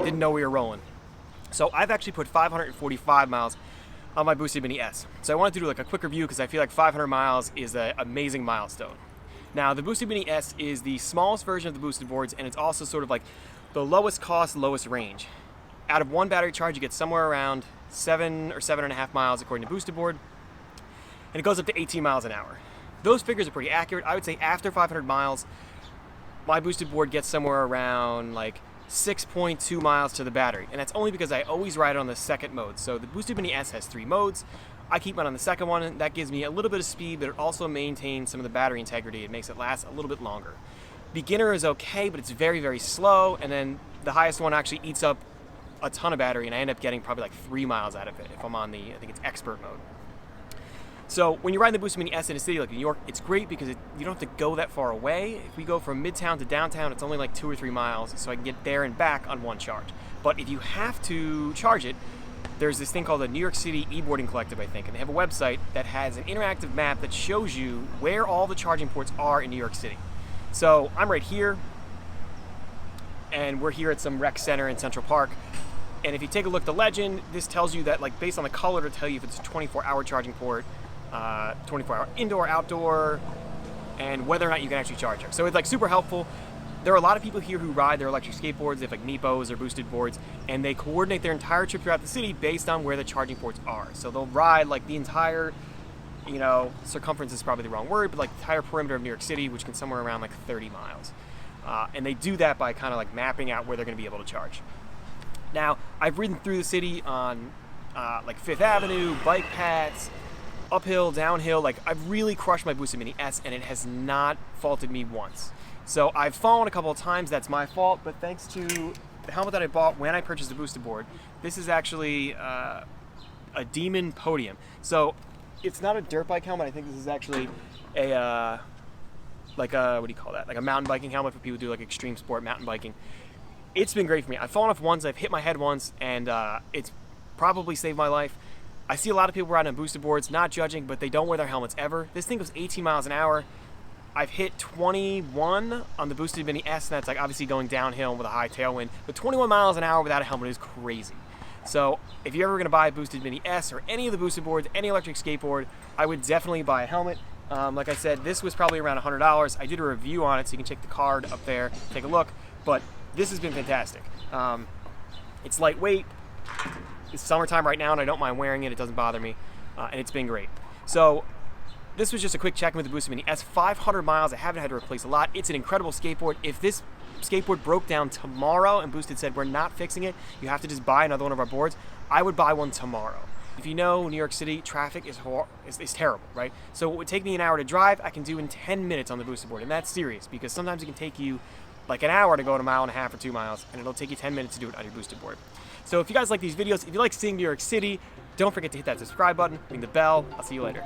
didn't know we were rolling. So I've actually put 545 miles on my Boosted Mini S. So I wanted to do like a quick review because I feel like 500 miles is an amazing milestone. Now the Boosted Mini S is the smallest version of the boosted boards, and it's also sort of like the lowest cost, lowest range. Out of one battery charge, you get somewhere around 7 or 7.5 miles according to boosted board, and it goes up to 18 miles an hour. Those figures are pretty accurate. I would say after 500 miles, my boosted board gets somewhere around like 6.2 miles to the battery, and that's only because I always ride it on the second mode. So the Boosted Mini S has 3 modes. I keep mine on the second one, and that gives me a little bit of speed, but it also maintains some of the battery integrity. It makes it last a little bit longer. Beginner is okay, but it's very, very slow, and then the highest one actually eats up a ton of battery, and I end up getting probably like 3 miles out of it if I'm on the, I think it's expert mode. So when you're riding the Boosted Mini S in a city like New York, it's great because you don't have to go that far away. If we go from Midtown to downtown, it's only like 2 or 3 miles, so I can get there and back on one charge. But if you have to charge it, there's this thing called the New York City e-boarding collective, I think, and they have a website that has an interactive map that shows you where all the charging ports are in New York City. So I'm right here, and we're here at some rec center in Central Park. And if you take a look at the legend, this tells you that, like, based on the color, to tell you if it's a 24-hour charging port, 24-hour indoor, outdoor, and whether or not you can actually charge it. So it's like super helpful. There are a lot of people here who ride their electric skateboards. They have like Nepos or boosted boards, and they coordinate their entire trip throughout the city based on where the charging ports are. So they'll ride like the entire, circumference is probably the wrong word, but like the entire perimeter of New York City, which can somewhere around like 30 miles. And they do that by kind of like mapping out where they're going to be able to charge. Now, I've ridden through the city on like Fifth Avenue, bike paths, uphill, downhill. Like, I've really crushed my Boosted Mini S, and it has not faulted me once. So I've fallen a couple of times. That's my fault, but thanks to the helmet that I bought when I purchased the boosted board, this is actually a Demon Podium. So it's not a dirt bike helmet. I think this is actually a what do you call that? Like a mountain biking helmet for people who do like extreme sport mountain biking. It's been great for me. I've fallen off once. I've hit my head once, and it's probably saved my life. I see a lot of people riding on boosted boards, not judging, but they don't wear their helmets ever. This thing goes 18 miles an hour. I've hit 21 on the Boosted Mini S, and that's like obviously going downhill with a high tailwind. But 21 miles an hour without a helmet is crazy. So if you're ever going to buy a Boosted Mini S or any of the boosted boards, any electric skateboard, I would definitely buy a helmet. Like I said, this was probably around $100. I did a review on it, so you can check the card up there, take a look. But this has been fantastic. It's lightweight. It's summertime right now, and I don't mind wearing it. It doesn't bother me, and it's been great. So this was just a quick check-in with the Boosted Mini S. 500 miles. I haven't had to replace a lot. It's an incredible skateboard. If this skateboard broke down tomorrow and Boosted said, we're not fixing it, you have to just buy another one of our boards, I would buy one tomorrow. If you know New York City, traffic is terrible, right? So what would take me an hour to drive, I can do in 10 minutes on the boosted board, and that's serious because sometimes it can take you like an hour to go a mile and a half or 2 miles, and it'll take you 10 minutes to do it on your boosted board. So if you guys like these videos, if you like seeing New York City, don't forget to hit that subscribe button, ring the bell. I'll see you later.